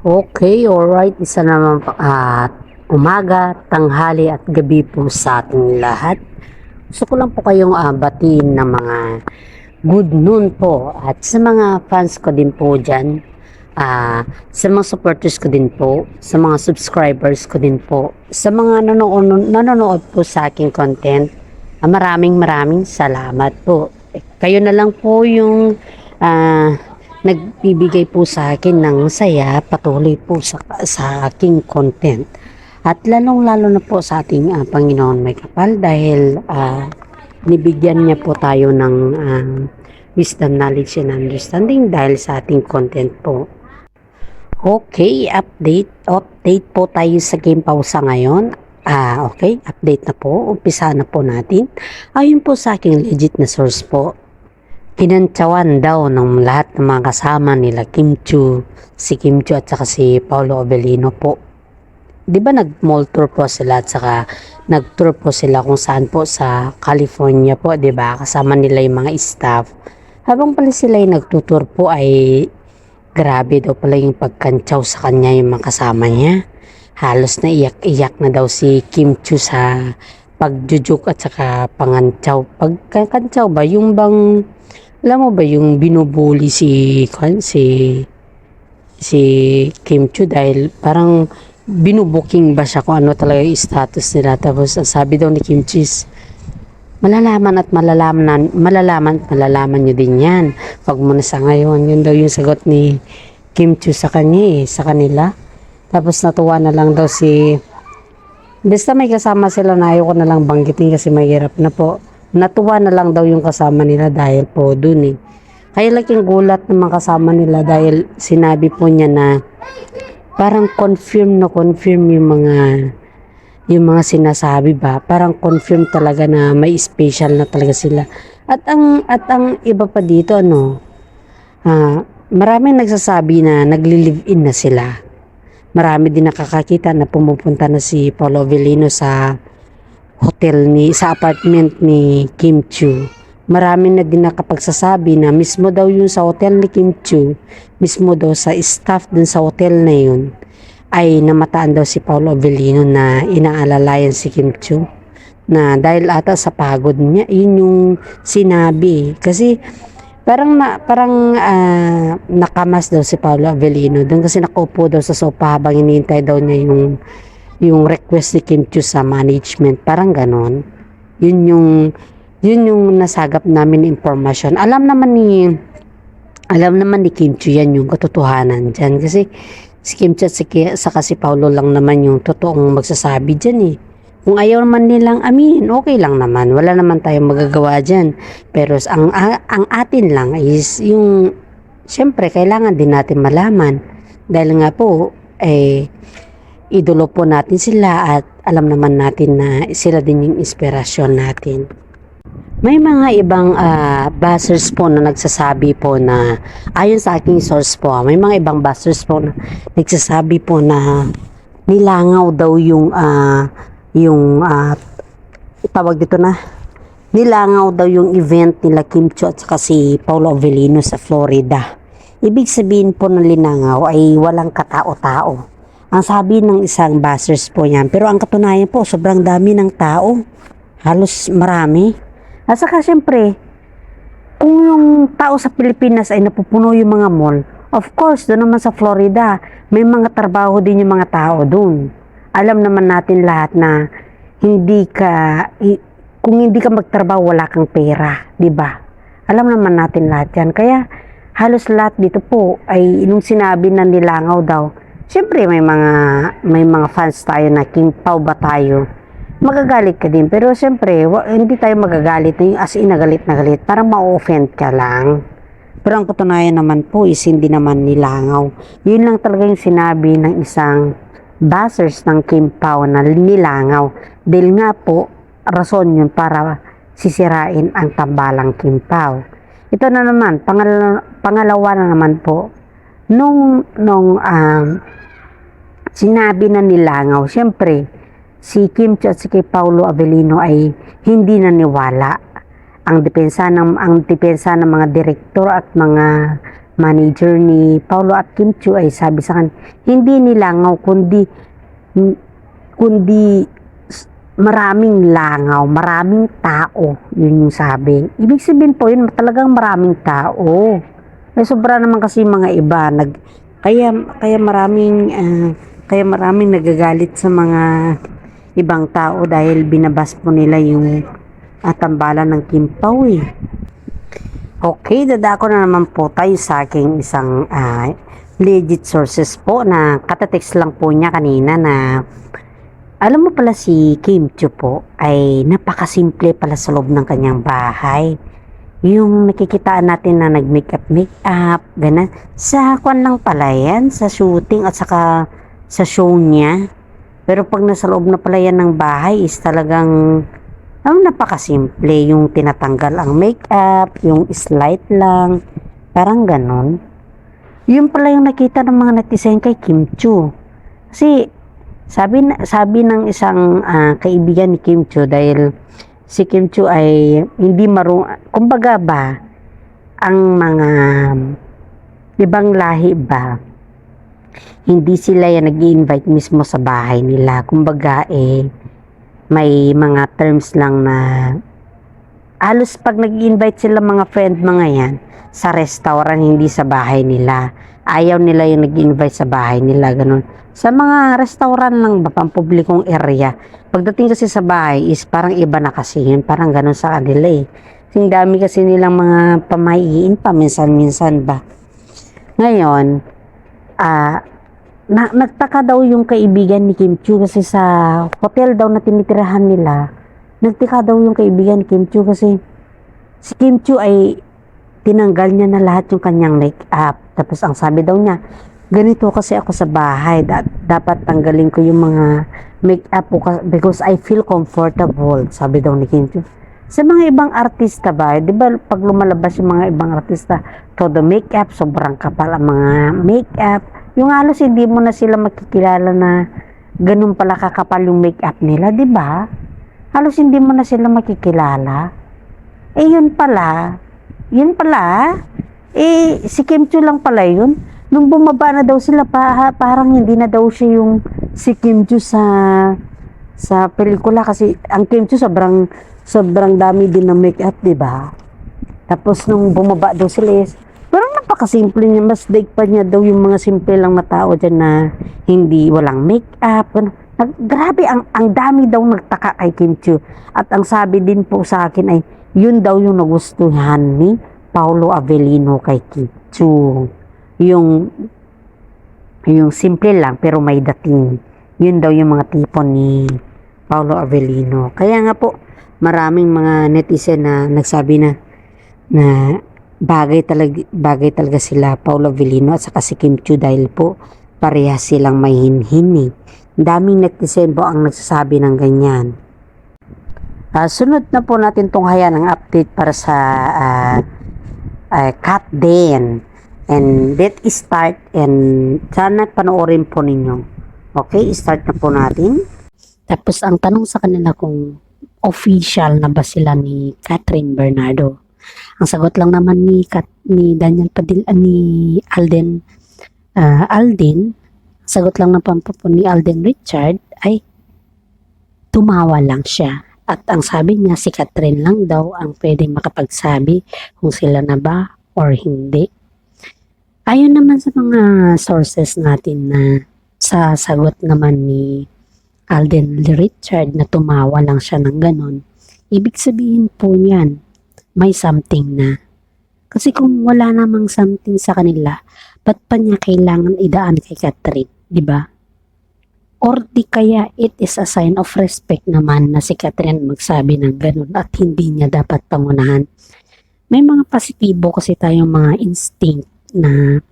Okay, alright. Isa naman umaga, tanghali at gabi po sa ating lahat. Gusto ko lang po kayong batiin ng mga good noon po at sa mga fans ko din po dyan, sa mga supporters ko din po, sa mga subscribers ko din po, sa mga nanonood po sa aking content. Maraming salamat po. Kayo na lang po yung nagbibigay po sa akin ng saya patuloy po sa aking content. At lalong-lalo na po sa ating Panginoon may kapal dahil nibigyan niya po tayo ng wisdom, knowledge, and understanding dahil sa ating content po. Okay, update po tayo sa Game Pausa ngayon. Okay, update na po. Umpisa na po natin. Ayon po sa aking legit na source po, kinantsawan daw ng lahat ng mga kasama nila si Kim Chiu at saka si Paolo Avellino po. Di ba nag-mall tour po sila at saka nag-tour po sila kung saan po sa California po, di ba? Kasama nila yung mga staff. Habang pala sila yung nagtutour po ay grabe daw pala yung pagkantsaw sa kanya yung mga kasama niya. Halos na iyak-iyak na daw si Kim Chiu sa pagjujuk at saka pangantsaw. Pagkantsaw ba? Yung bang alam mo ba yung binubuli si Kim Chiu dahil parang binubuking ba siya kung ano talaga yung status nila. Tapos sabi daw ni Kim Chiu, malalaman nyo din yan. Wag mo na sa ngayon. Yun daw yung sagot ni Kim Chiu sa kanila. Tapos natuwa na lang daw basta may kasama sila na ayaw ko na lang banggitin kasi mahirap na po. Natuwa na lang daw yung kasama nila dahil po dun Kaya laking gulat ng mga kasama nila dahil sinabi po niya na parang confirm yung mga sinasabi ba. Parang confirm talaga na may special na talaga sila. At ang iba pa dito maraming nagsasabi na nagli-live-in na sila. Marami din nakakakita na pumupunta na si Paolo Avellino sa apartment ni Kim Chiu. Marami na din nakapagsasabi na mismo daw yung sa hotel ni Kim Chiu, mismo daw sa staff dun sa hotel na yun, ay namataan daw si Paolo Avellino na inaalalayan si Kim Chiu. Na dahil ata sa pagod niya, yun yung sinabi. Kasi parang nakamas daw si Paolo Avellino doon kasi nakaupo daw sa sopa habang hinihintay daw niya yung request ni Kim Chiu sa management, parang ganon. Yun yung nasagap namin informasyon. Alam naman ni Kim Chiu yan yung katotohanan dyan kasi si Kim Chiu at saka si Paolo lang naman yung totoong magsasabi dyan Kung ayaw naman nilang aminin, okay lang naman, wala naman tayong magagawa dyan. Pero ang atin lang is yung syempre kailangan din natin malaman dahil nga po idolo po natin sila at alam naman natin na sila din yung inspirasyon natin. May mga ibang buzzers po na nagsasabi po na ayon sa aking source po, may mga ibang buzzers po na nagsasabi po na nilangaw daw tawag dito nilangaw daw yung event nila Kim Chiu at saka si Paolo Avellino sa Florida. Ibig sabihin po ng linangaw ay walang katao-tao. Ang sabi ng isang buzzers po yan. Pero ang katunayan po, sobrang dami ng tao. Halos marami. At saka syempre, kung yung tao sa Pilipinas ay napupuno yung mga mall, of course, doon naman sa Florida, may mga trabaho din yung mga tao doon. Alam naman natin lahat na kung hindi ka magtrabaho, wala kang pera, di ba? Alam naman natin lahat yan. Kaya halos lahat dito po ay nung sinabi na nilangaw daw, siyempre may mga fans tayo na Kim Pao ba tayo? Magagalit ka din. Pero siyempre, hindi tayo magagalit na as in na galit. Parang ma-offend ka lang. Pero ang katunayan naman po is hindi naman nilangaw. Yun lang talaga yung sinabi ng isang buzzers ng Kim Pao na nilangaw. Dahil nga po, rason yun para sisirain ang tambalang Kim Pao. Ito na naman, pangalawa na naman po, nung sinabi na nilangaw, syempre, si Kim Chiu at si Paolo Avellino ay hindi naniwala. Ang depensa ng mga direktor at mga manager ni Paulo at Kim Chiu ay sabi sa kanya, hindi nilangaw kundi maraming langaw, maraming tao, yun yung sabi. Ibig sabihin po yun, talagang maraming tao. May sobra naman kasi mga iba, kaya maraming nagagalit sa mga ibang tao dahil binabas po nila yung tambalan ng Kim Pao eh. Okay, dadako na naman po tayo sa aking isang legit sources po na katatext lang po niya kanina na alam mo pala si Kim Chiu po ay napakasimple pala sa loob ng kanyang bahay. Yung nakikitaan natin na nag-makeup, ganun. Sa kwan lang pala yan, sa shooting at saka sa show niya. Pero pag nasa loob na pala yan ng bahay is talagang napakasimple. Yung tinatanggal ang makeup, yung slight lang, parang ganun. Yun pala yung nakita ng mga netizen kay Kim Chiu. Kasi sabi ng isang kaibigan ni Kim Chiu dahil si Kim Chiu ay hindi kumbaga ba ang mga ibang lahi ba hindi sila yan nag-i-invite mismo sa bahay nila, kumbaga may mga terms lang na halos pag nag-i-invite sila mga friend mga yan sa restaurant, hindi sa bahay nila. Ayaw nila yung nag-invite sa bahay nila, ganun. Sa mga restaurant lang ba, pampublikong area. Pagdating kasi sa bahay is parang iba na kasi yun. Parang ganun sa kanila eh. Ang dami kasi nilang mga pamahiin paminsan-minsan ba. Ngayon, nagtaka daw yung kaibigan ni Kim Chiu kasi sa hotel daw na tinitirahan nila. Nagtaka daw yung kaibigan ni Kim Chiu kasi si Kim Chiu ay tinanggal niya na lahat yung kanyang make-up. Tapos ang sabi daw niya, ganito kasi ako sa bahay. Dapat tanggalin ko yung mga make-up ko because I feel comfortable. Sabi daw ni Kim Chiu. Sa mga ibang artista ba, di ba pag lumalabas yung mga ibang artista, todo make-up, sobrang kapal ang mga make-up. Yung halos hindi mo na sila makikilala na ganun pala kakapal yung make-up nila, di ba? Halos hindi mo na sila makikilala. Yun pala, si Kim Chiu lang pala yun. Nung bumaba na daw sila, parang hindi na daw siya yung si Kim Chiu sa pelikula kasi ang Kim Chiu sobrang dami din ng make-up, di ba? Tapos nung bumaba daw sila, parang napakasimple niya, mas daig pa niya daw yung mga simple lang na tao dyan na walang make-up. Grabe, ang dami daw nagtaka kay Kim Chiu. At ang sabi din po sa akin ay, yun daw yung nagustuhan ni Paulo Avellino kay Kim Chiu. Yung simple lang pero may dating. Yun daw yung mga tipo ni Paulo Avellino. Kaya nga po, maraming mga netizen na nagsabi na bagay talaga sila Paulo Avellino at saka si Kim Chiu dahil po parehas silang may hinhin. Daming netizen po ang nagsasabi ng ganyan. Sunod na po natin tunghayan ang update para sa Kat Den. And let is start and sana panoorin po ninyo. Okay, start na po natin. Tapos ang tanong sa kanila kung official na ba sila ni Catherine Bernardo. Ang sagot lang naman ni Daniel Padilla, ni Alden, sagot lang naman po ni Alden Richard ay tumawa lang siya. At ang sabi niya, si Catherine lang daw ang pwedeng makapagsabi kung sila na ba or hindi. Ayon naman sa mga sources natin na sa sagot naman ni Alden Richard na tumawa lang siya ng ganon, ibig sabihin po niyan, may something na. Kasi kung wala namang something sa kanila, ba't pa niya kailangan idaan kay Catherine, di ba? Or di kaya it is a sign of respect naman na si Catherine magsabi ng ganun at hindi niya dapat pangunahan. May mga positibo kasi tayong mga instinct na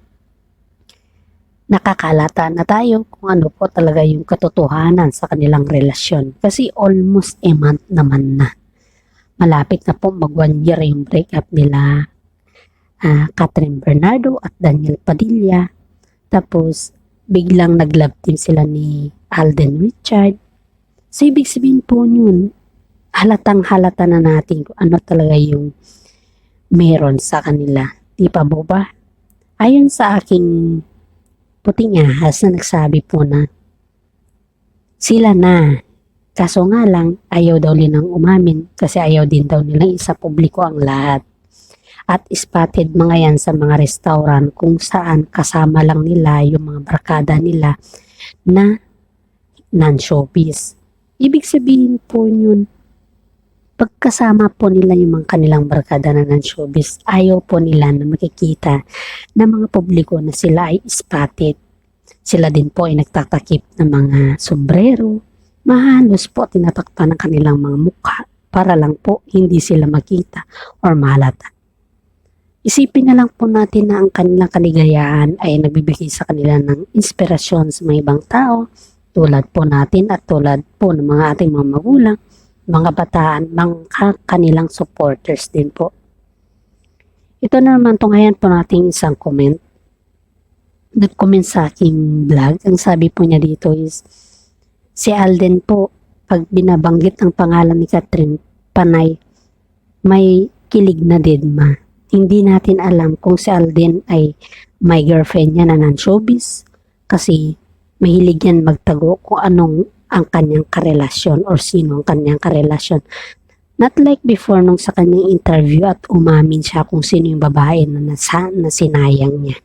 nakakalata na tayo kung ano po talaga yung katotohanan sa kanilang relasyon. Kasi almost a month naman na. Malapit na po mag 1 year yung breakup nila Catherine Bernardo at Daniel Padilla. Tapos biglang nag-love team sila ni Alden Richard. So ibig sabihin po yun, halatang halata na natin kung ano talaga yung meron sa kanila. Di pa po ba? Ayon sa aking puting ahas na nagsabi po na sila na. Kaso nga lang, ayaw daw nilang umamin kasi ayaw din daw nilang isa publiko ang lahat. At spotted mga yan sa mga restaurant kung saan kasama lang nila yung mga barkada nila na non-showbiz. Ibig sabihin po yun, pagkasama po nila yung mga kanilang barkada na non-showbiz, ayaw po nila na makikita na mga publiko na sila ay spotted. Sila din po ay nagtatakip ng mga sombrero, mahalos po tinatakpan ng kanilang mga mukha para lang po hindi sila makita or mahalata. Isipin na lang po natin na ang kanilang kaligayahan ay nagbibigay sa kanila ng inspirasyon sa mga ibang tao tulad po natin at tulad po ng mga ating mga magulang, mga bataan, mga kanilang supporters din po. Ito na naman tunghayan po natin isang comment. Nag-comment sa aking vlog. Ang sabi po niya dito is, si Alden po, pag binabanggit ang pangalan ni Catherine, panay, may kilig na din ma. Hindi natin alam kung si Alden ay may girlfriend niya na non-showbiz kasi mahilig yan magtago kung anong ang kanyang karelasyon or sino ang kanyang karelasyon. Not like before nung sa kanyang interview at umamin siya kung sino yung babae na sinayang niya.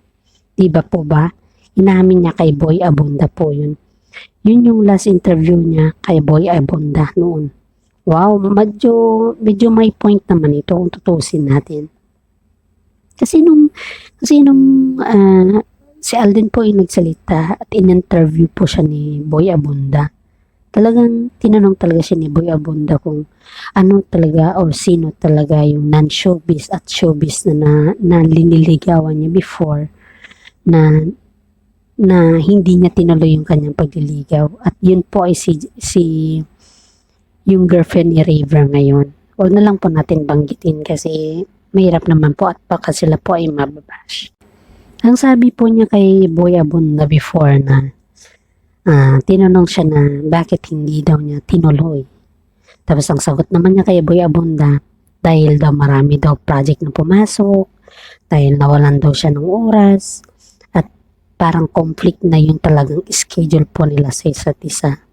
Diba po ba? Inamin niya kay Boy Abunda po yun. Yun yung last interview niya kay Boy Abunda noon. Wow, medyo may point naman ito kung tutusin natin. Kasi nung si Alden po ay nagsalita at in-interview po siya ni Boy Abunda. Talagang tinanong talaga siya ni Boy Abunda kung ano talaga or sino talaga yung non-showbiz at showbiz na liniligawan niya before na hindi niya tinuloy yung kanyang pagliligaw. At yun po ay si yung girlfriend ni River ngayon. Huwag na lang po natin banggitin kasi mahirap naman po at baka sila po ay mababash. Ang sabi po niya kay Boy Abunda before na tinanong siya na bakit hindi daw niya tinuloy. Tapos ang sagot naman niya kay Boy Abunda, dahil daw marami daw project na pumasok, dahil nawalan daw siya ng oras, at parang conflict na yung talagang schedule po nila sa isa't isa.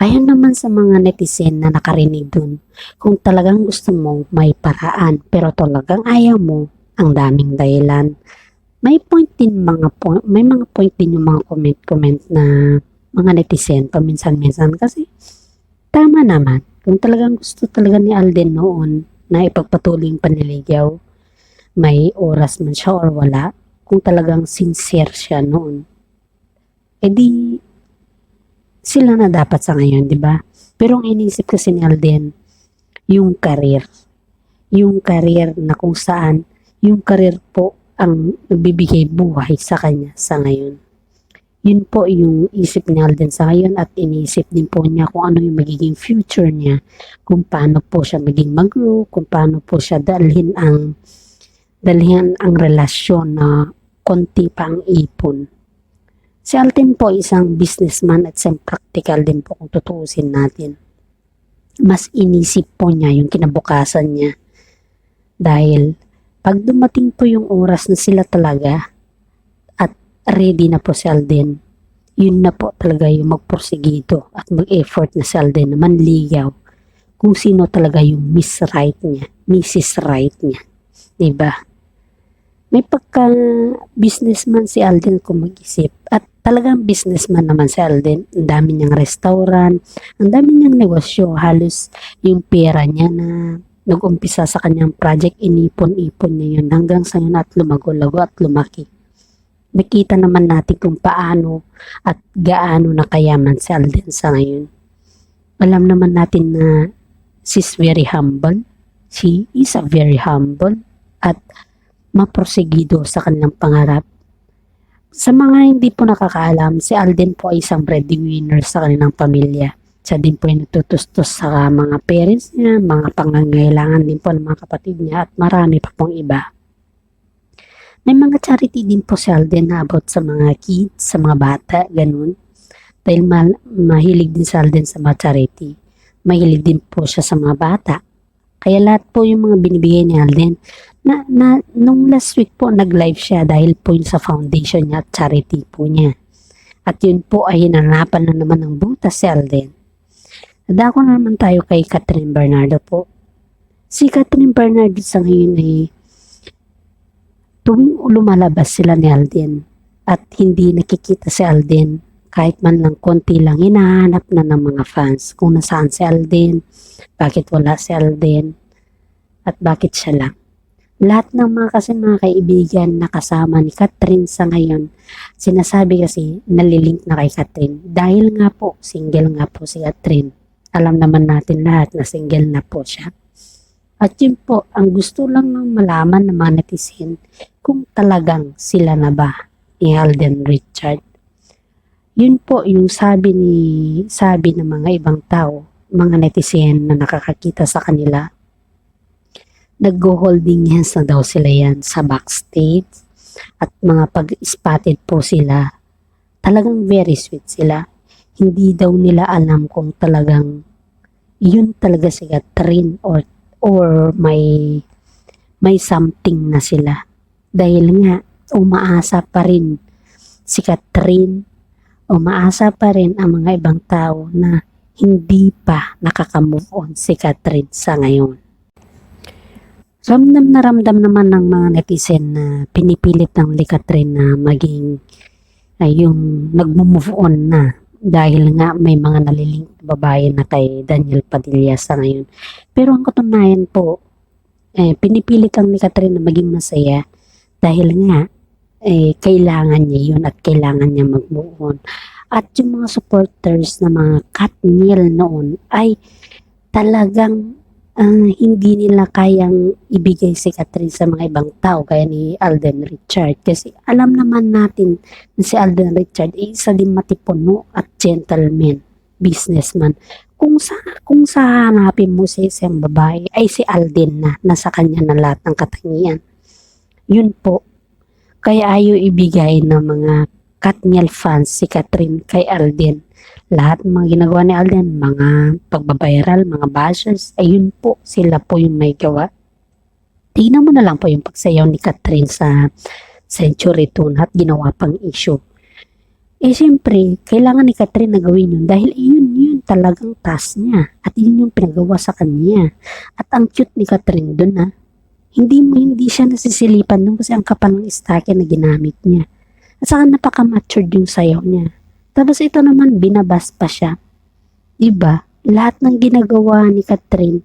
Ayon naman sa mga netizen na nakarinig dun, kung talagang gusto mo may paraan pero talagang ayaw mo, ang daming dahilan. May mga point din yung mga comment na mga netizen paminsan-minsan kasi tama naman. Kung talagang gusto talaga ni Alden noon na ipagpatuloy yung panliligaw, may oras man siya or wala, kung talagang sincere siya noon, edi sila na dapat sa ngayon, di ba? Pero ang iniisip kasi ni Alden, yung career na kung saan yung career po ang nagbibigay buhay sa kanya sa ngayon. Yun po yung isip ni Alden sa ngayon at iniisip din po niya kung ano yung magiging future niya, kung paano po siya maging mag-grow, kung paano po siya dalhin ang relasyon na konti pa ang ipon. Si Alden po isang businessman at isang practical din po kung tutuusin natin. Mas inisip po niya yung kinabukasan niya dahil pag dumating po yung oras na sila talaga at ready na po si Alden, yun na po talaga yung magporsigido at mag-effort na si Alden na manligaw kung sino talaga yung Miss Right niya, Mrs. Right niya. Diba? May pagka-businessman si Alden kung mag-isip at talagang businessman naman si Alden. Ang dami niyang restaurant, ang dami niyang negosyo, halos yung pera niya na nag-umpisa sa kanyang project, inipon-ipon niya yun hanggang sa yun at lumago-lago at lumaki. Nakita naman natin kung paano at gaano nakayaman si Alden sa ngayon. Alam naman natin na she's very humble. She is a very humble at maprosigido sa kanilang pangarap. Sa mga hindi po nakakaalam, si Alden po ay isang breadwinner sa kanilang pamilya. Siya din po ay natutustos sa mga parents niya, mga pangangailangan din po ng mga kapatid niya at marami pa pong iba. May mga charity din po si Alden na about sa mga kids, sa mga bata, ganun. Dahil mahilig din si Alden sa mga charity. Mahilig din po siya sa mga bata. Kaya lahat po yung mga binibigay ni Alden, nung last week po nag-live siya dahil po yun sa foundation niya at charity po niya. At yun po ay hinanapan na naman ng butas si Alden. Nadako na naman tayo kay Catherine Bernardo po. Si Catherine Bernardo sa ngayon ay tuwing lumalabas sila ni Alden at hindi nakikita si Alden, kahit man lang konti lang, hinahanap na ng mga fans kung nasaan si Alden, bakit wala si Alden, at bakit siya lang. Lahat ng mga kaibigan na kasama ni Catherine sa ngayon, sinasabi kasi nalilink na kay Catherine. Dahil nga po, single nga po si Catherine. Alam naman natin lahat na single na po siya. At yun po, ang gusto lang ng malaman ng mga netizen kung talagang sila na ba ni Alden Richard. Yun po yung sabi ng mga ibang tao, mga netizen na nakakakita sa kanila. Nag-holding hands na daw sila yan sa backstage at mga pag-spotted po sila. Talagang very sweet sila. Hindi daw nila alam kung talagang yun talaga si Catherine or may something na sila. Dahil nga umaasa pa rin si Catherine, umaasa pa rin ang mga ibang tao na hindi pa nakaka-move on si Catherine sa ngayon. Ramdam naman ng mga netizen na pinipilit ng Catherine na maging yung nagmo-move on na dahil nga may mga nalilink na babae na kay Daniel Padilla sa ngayon. Pero ang katunayan po, pinipilit ang Catherine na maging masaya dahil nga kailangan niya yun at kailangan niya mag-move on. At yung mga supporters na mga Katniel noon ay talagang hindi nila kayang ibigay si Catherine sa mga ibang tao kaya ni Alden Richard. Kasi alam naman natin na si Alden Richard ay isa din matipuno at gentleman, businessman. Kung sa hanapin mo sa isang babae ay si Alden na nasa kanya na lahat ng katangian. Yun po. Kaya ayaw ibigay ng mga Katniel fans si Catherine kay Alden. Lahat ng mga ginagawa ni Alden, mga pagbabiral, mga bashers, ayun po, sila po yung may gawa. Tingnan mo na lang po yung pagsayaw ni Catherine sa Century Tune at ginawa pang issue. Siyempre, kailangan ni Catherine na gawin yun dahil yun talagang task niya at yun yung pinagawa sa kanya. At ang cute ni Catherine dun hindi siya nasisilipan dun kasi ang kapal ng stake na ginamit niya. At saka napaka-matured yung sayaw niya. Tapos ito naman, binabas pa siya. Diba? Lahat ng ginagawa ni Catherine,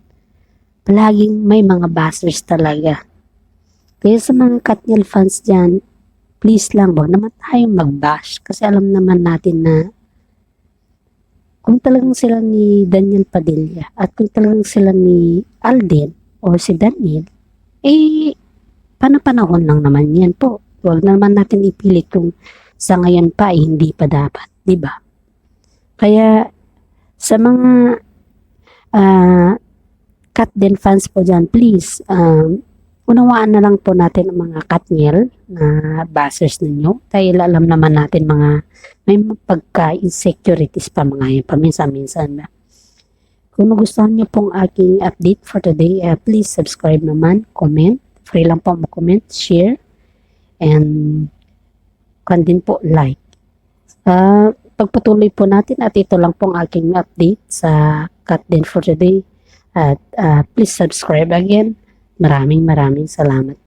palaging may mga bashers talaga. Kaya sa mga Katniel fans dyan, please lang, wag naman tayong mag-bash. Kasi alam naman natin na kung talagang sila ni Daniel Padilla at kung talagang sila ni Alden or si Daniel, panahon lang naman yan po. Huwag naman natin ipilit kung sa ngayon pa hindi pa dapat, di ba? Kaya sa mga Katniel fans po dyan, please, unawaan na lang po natin ang mga Katniel na bashers ninyo. Dahil alam naman natin may pagka-insecurities pa mga yan, paminsan-minsan. Kung nagustuhan niyo pong aking update for today, please subscribe naman, comment. Free lang po mag-comment, share, and din po like. Pagpatuloy po natin at ito lang pong aking update sa Katniel for today. At please subscribe again. Maraming salamat.